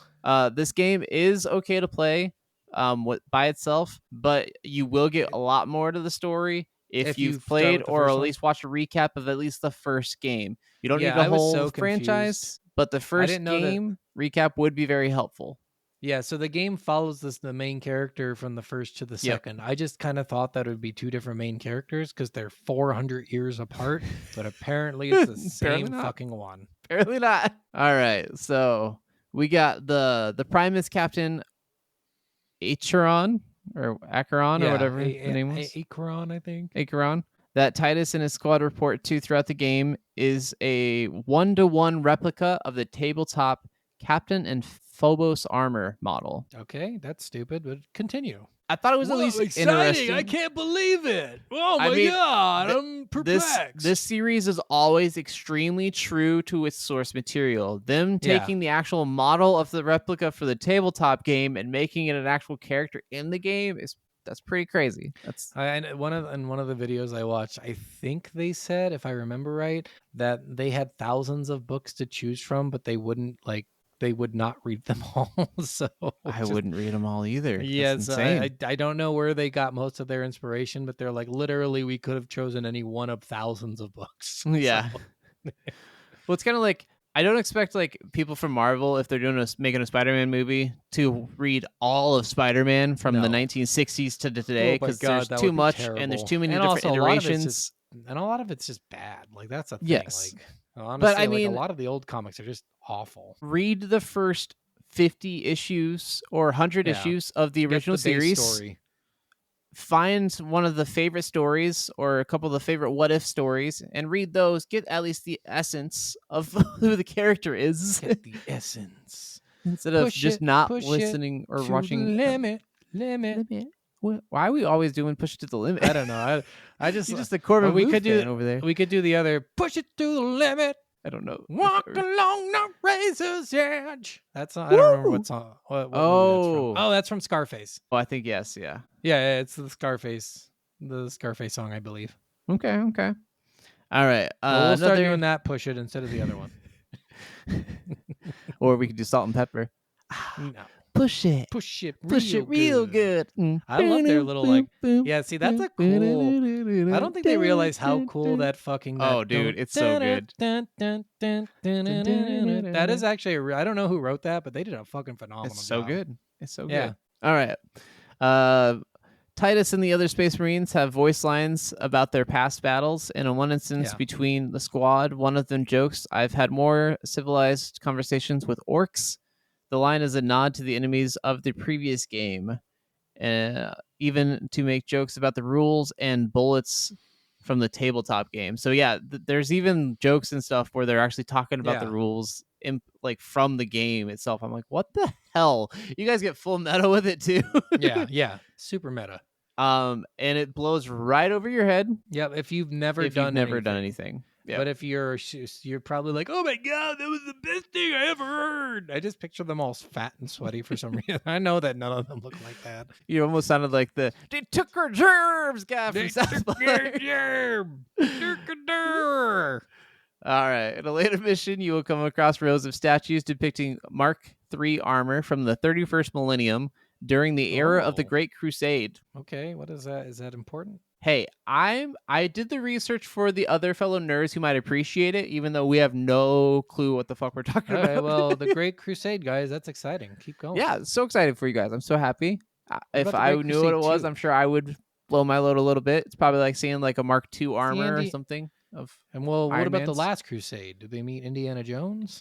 This game is okay to play, by itself, but you will get a lot more to the story if you've played or at least watched a recap of at least the first game. You don't need the whole franchise, but the first game recap would be very helpful. Yeah, so the game follows the main character from the first to the second. I just kind of thought that it would be 2 different main characters because they're 400 years apart, but apparently it's the same fucking one. Apparently not. All right, so we got the Primus Captain Acheron or Acheron or whatever the name was. Acheron, I think. Acheron. That Titus and his squad report to throughout the game is a 1-to-1 replica of the tabletop Captain and Phobos armor model. Okay, that's stupid, but continue. I thought it was at least exciting. interesting. I can't believe it. Oh my god, I'm perplexed. This series is always extremely true to its source material. Them taking the actual model of the replica for the tabletop game and making it an actual character in the game that's pretty crazy. And one of the videos I watched, I think they said, if I remember right, that they had thousands of books to choose from, but they would not read them all. So I wouldn't read them all either. Yes, I don't know where they got most of their inspiration, but they're like, literally, we could have chosen any one of thousands of books. Yeah. So. Well, it's kind of like I don't expect like people from Marvel, if they're making a Spider-Man movie, to read all of Spider-Man from the No. 1960s to today, Oh my because God, there's that too would be much and there's terrible. too many And different also, iterations. a lot of it's just bad. Like that's a thing. Yes. Like honestly, I like mean- a lot of the old comics are just awful. Read the first 50 issues or 100 Yeah. issues of the Get original the base series. story. Find one of the favorite stories or a couple of the favorite what if stories and read those. Get at least the essence of who the character is Get the essence. instead of Push just it, not push it listening or to watching. the limit. Why are we always doing push it to the limit? I don't know. I just You're just a Corbin we Blue could do fan over there. We could do the other push it to the limit. I don't know. Walk along the razor's edge. That's I don't remember what song. What movie that's from. Oh, that's from Scarface. Oh, I think yes. Yeah. Yeah, it's the Scarface song, I believe. Okay. All right. Well, we'll start another- doing that push it instead of the other one. Or we could do salt and pepper. No. Push it. Push it Real good. I love their little like yeah, see that's a cool I don't think they realize how cool that fucking Oh, dude, it's so good. That is actually I don't know who wrote that, but they did a fucking phenomenal It's so job. good. It's so Yeah. good. All right. Titus and the other Space Marines have voice lines about their past battles. And in one instance Yeah. between the squad, one of them jokes, "I've had more civilized conversations with orcs." The line is a nod to the enemies of the previous game, even to make jokes about the rules and bullets from the tabletop game. So yeah, there's even jokes and stuff where they're actually talking about the Yeah. rules like from the game itself. I'm like, what the hell? You guys get full meta with it too. Yeah. Super meta. And it blows right over your head Yeah, if you've never if done you've never anything. done anything. Yeah. But if you're probably like, oh my God, that was the best thing I ever heard. I just picture them all fat and sweaty for some reason. I know that none of them look like that. You almost sounded like the "they took our germs" guy from They South took Park. your germ. Durkadur. All right. In a later mission, you will come across rows of statues depicting Mark III armor from the 31st millennium during the era of the Oh. Great Crusade. Okay, what is that? Is that important? Hey, I did the research for the other fellow nerds who might appreciate it, even though we have no clue what the fuck we're talking All about. right, well, the Great Crusade, guys, that's exciting. Keep going. Yeah, so excited for you guys. I'm so happy. If about the I Great knew what it Crusade was, 2? I'm sure I would blow my load a little bit. It's probably like seeing like a Mark II armor or Andy- something. Of And well, what Iron about the Man's? last Crusade? Did they meet Indiana Jones?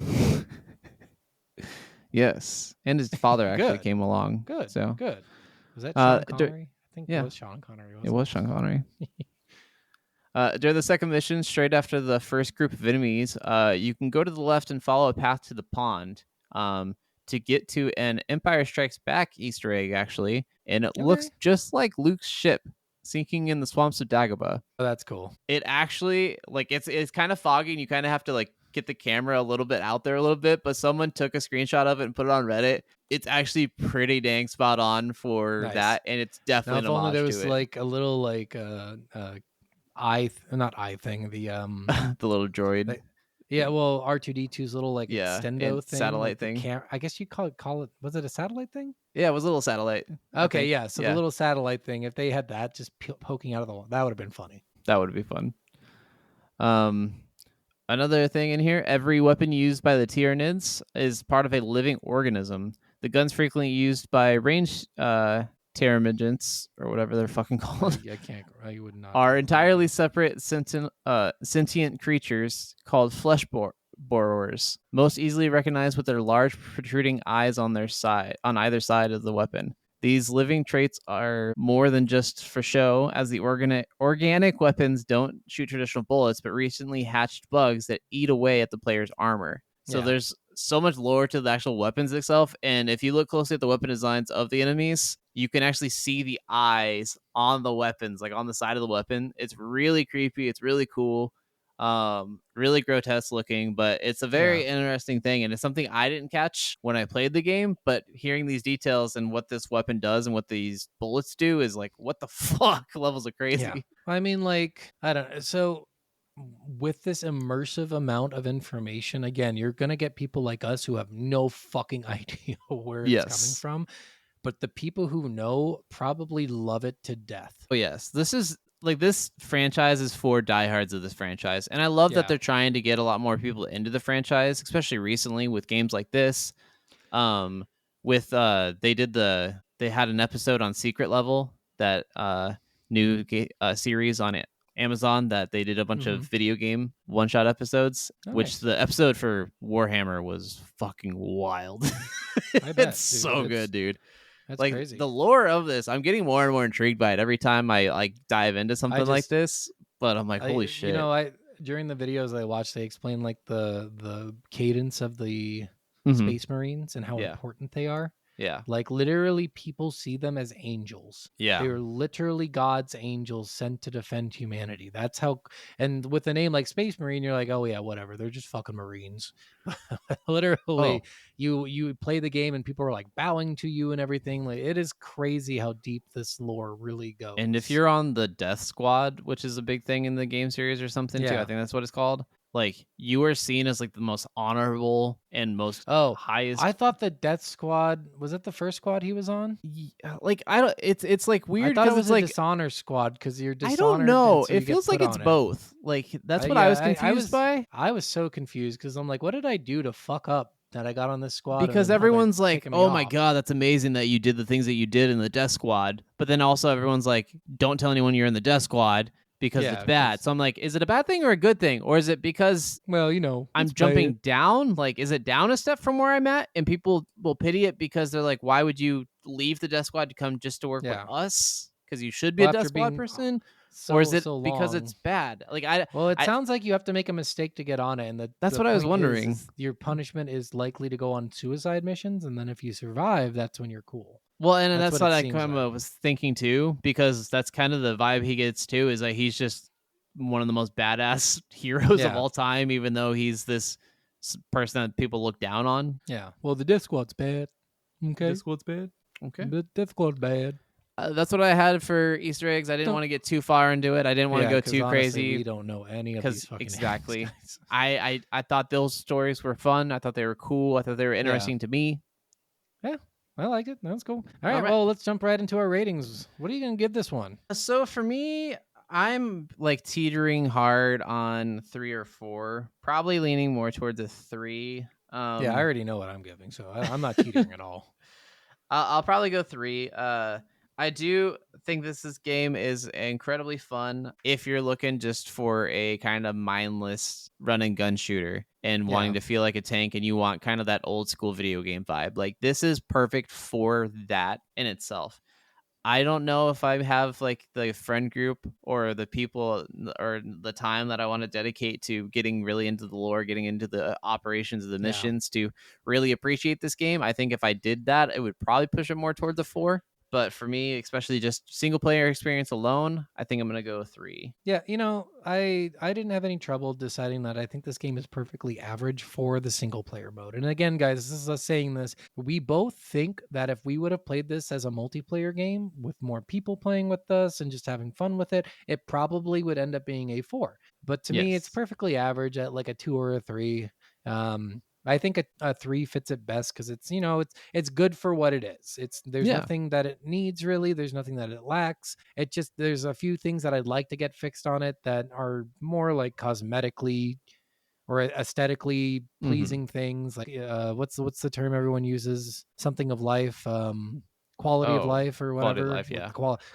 Yes, and his father actually Good. came along. Good. So Good. Was that Sean dur- Connery? I think yeah. it was Sean Connery. it was Sean Connery. During the second mission, straight after the first group of enemies, you can go to the left and follow a path to the pond to get to an Empire Strikes Back Easter egg, actually. And it looks Okay. just like Luke's ship sinking in the swamps of Dagobah. Oh, that's cool. It actually, like, it's kind of foggy, and you kind of have to, like, get the camera a little bit out there a little bit, but someone took a screenshot of it and put it on Reddit. It's actually pretty dang spot on for Nice. that, and it's Now, definitely if an only homage there was to it. like a little like not eye thing. The The little droid. Like, yeah, well, R2D2's little like Yeah, extendo and thing, satellite like the thing. I guess you call it. Was it a satellite thing? Yeah, it was a little satellite. I Okay, think. yeah. So Yeah. the little satellite thing, if they had that just poking out of that would have been funny. That would be fun. Another thing in here, every weapon used by the Tyranids is part of a living organism. The guns frequently used by ranged Pteranodons, or whatever they're fucking called, I can't. I would not. are entirely separate sentient creatures called flesh borers, most easily recognized with their large protruding eyes on either side of the weapon. These living traits are more than just for show, as the organic weapons don't shoot traditional bullets, but recently hatched bugs that eat away at the player's armor. So Yeah. there's so much lore to the actual weapons itself, and if you look closely at the weapon designs of the enemies, you can actually see the eyes on the weapons, like on the side of the weapon. It's really creepy. It's really cool. Really grotesque looking, but it's a very interesting thing, and it's something I didn't catch when I played the game, but hearing these details and what this weapon does and what these bullets do is like, what the fuck levels of crazy. Yeah. I mean, like, I don't know. So with this immersive amount of information, again, you're going to get people like us who have no fucking idea where it's coming Yes. from. But the people who know probably love it to death. Oh yes, this is like this franchise is for diehards of this franchise, and I love Yeah. that they're trying to get a lot more people into the franchise, especially recently with games like this. With they had an episode on Secret Level, that series on Amazon, that they did a bunch of video game one shot episodes, which Nice. the episode for Warhammer was fucking wild. I bet, It's dude. so good, dude. That's Like crazy. the lore of this, I'm getting more and more intrigued by it every time I like dive into something like just- this. But I'm like, holy shit! You know, I during the videos I watched, they explain like the cadence of the Mhm. Space Marines and how Yeah. important they are. Yeah, Like literally, people see them as angels. yeah. They are literally God's angels sent to defend humanity. That's how. And with a name like Space Marine, you're like, oh yeah, whatever. They're just fucking Marines. Literally, you play the game and people are like bowing to you and everything. Like it is crazy how deep this lore really goes. And if you're on the Death Squad, which is a big thing in the game series or something too, I Yeah. think that's what it's called. Like you are seen as like the most honorable and most highest. I thought the Death Squad was it the first squad he was on? Like I don't. It's like weird I thought it because was it's a like Dishonor squad because you're I dishonored. don't know. and so you It get feels like put it's on it. both. Like that's what I was confused by. I was so confused because I'm like, what did I do to fuck up that I got on this squad? Because and now they're everyone's like, kicking me "Oh my off?" god, that's amazing that you did the things that you did in the Death Squad." But then also everyone's like, "Don't tell anyone you're in the Death Squad because Yeah, it's bad." because- So I'm like, is it a bad thing or a good thing, or is it because Well, you know, I'm it's jumping bad. down? Like, is it down a step from where I'm at, and people will pity it because they're like, "Why would you leave the Death Squad to come just to work Yeah. with us? Because you should be Well, a Death after Squad being person." So, Or is it so because long. it's bad? Like Well, it I- sounds like you have to make a mistake to get on it, and That's the what I was point wondering. is your punishment is likely to go on suicide missions, and then if you survive, that's when you're cool. Well, and That's that's what what it I seems kind of like. was thinking too, because that's kind of the vibe he gets too. Is like he's just one of the most badass heroes of Yeah. all time, even though he's this person that people look down on. Yeah. Well, the Death Squad's bad. Okay. Death Squad's bad. Okay. The Death Squad's bad. That's what I had for Easter eggs. I didn't Don't- want to get too far into it. I didn't want to go 'cause too honestly, crazy. We don't know any of 'cause these fucking exactly. guys. I thought those stories were fun. I thought they were cool. I thought they were interesting to me. I like it. That's cool. All right, All right. well, let's jump right into our ratings. What are you going to give this one? So for me, I'm like teetering hard on 3 or 4, probably leaning more towards a 3. Yeah, I already know what I'm giving, so I'm not teetering at all. I'll probably go 3. I do think this game is incredibly fun if you're looking just for a kind of mindless run and gun shooter and wanting to feel like a tank, and you want kind of that old school video game vibe. Like this is perfect for that in itself. I don't know if I have like the friend group or the people or the time that I want to dedicate to getting really into the lore, getting into the operations of the missions to really appreciate this game. I think if I did that, it would probably push it more towards a 4. But for me, especially just single player experience alone, I think I'm going to go 3. Yeah, you know, I didn't have any trouble deciding that I think this game is perfectly average for the single player mode. And again, guys, this is us saying this. We both think that if we would have played this as a multiplayer game with more people playing with us and just having fun with it, it probably would end up being a 4. But to me, it's Yes. perfectly average at like a 2 or a 3. I think a 3 fits it best because it's, you know, it's good for what it is. There's Yeah. nothing that it needs really. There's nothing that it lacks. It just there's a few things that I'd like to get fixed on it that are more like cosmetically or aesthetically pleasing things. Like what's the term everyone uses? Something of life. Quality of Oh, life or quality whatever. of life, yeah.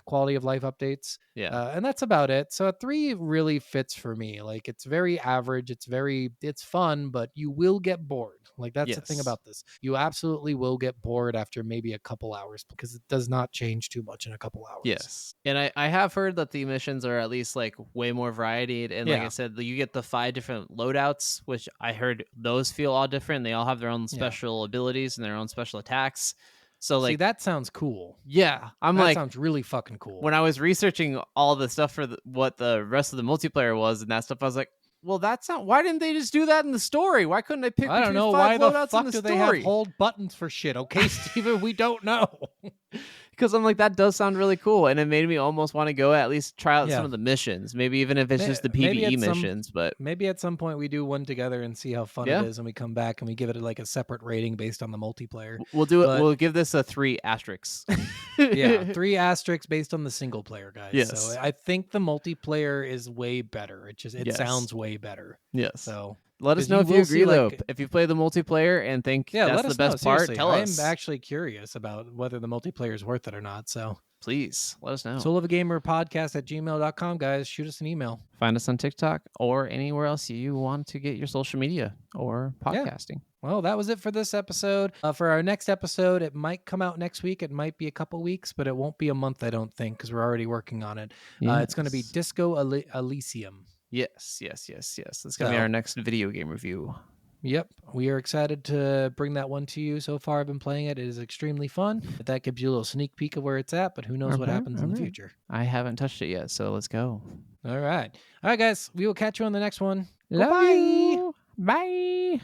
Quality of life updates. Yeah. And that's about it. So a 3 really fits for me. Like it's very average. It's fun, but you will get bored. Like that's the thing Yes. about this. You absolutely will get bored after maybe a couple hours because it does not change too much in a couple hours. Yes. And I have heard that the missions are at least like way more varied. And like I said, you get the 5 different loadouts, which I heard those feel all different. They all have their own special abilities and their own special attacks. So like, see, that sounds cool. yeah, I'm That like, sounds really fucking cool. when I was researching all the stuff for what the rest of the multiplayer was and that stuff, I was like, well, that's not. Why didn't they just do that in the story? Why couldn't they pick? I don't between know 5 why the loadouts fuck in do the they have story? hold buttons for shit. Okay, Steven, we don't know. Because I'm like, that does sound really cool, and it made me almost want to go at least try out Yeah. some of the missions, maybe even if it's just the maybe PvE at some- missions. But Maybe at some point we do one together and see how fun Yeah. it is, and we come back and we give it like a separate rating based on the multiplayer. we'll do it. But- We'll give this a 3 asterisks. Yeah, 3 asterisks based on the single player, guys. Yes. So I think the multiplayer is way better. It Yes. sounds way better. Yes. So Let us 'cause know you if you will agree, see, though. like- If you play the multiplayer and think yeah, that's let the us know. best part, Seriously, tell I us. am actually curious about whether the multiplayer is worth it or not. So Please let us know. soulofagamerpodcast@gmail.com, guys. Shoot us an email. Find us on TikTok or anywhere else you want to get your social media or podcasting. Well, that was it for this episode. For our next episode, it might come out next week. It might be a couple weeks, but it won't be a month, I don't think, because we're already working on it. It's going to be Yes. Disco Elysium. Yes. That's going to be So- our next video game review. Yep, we are excited to bring that one to you. So far, I've been playing it. It is extremely fun. That gives you a little sneak peek of where it's at, but who knows what Okay, happens in the alright. future. I haven't touched it yet, so let's go. All right, guys. We will catch you on the next one. Love Goodbye. you. Bye.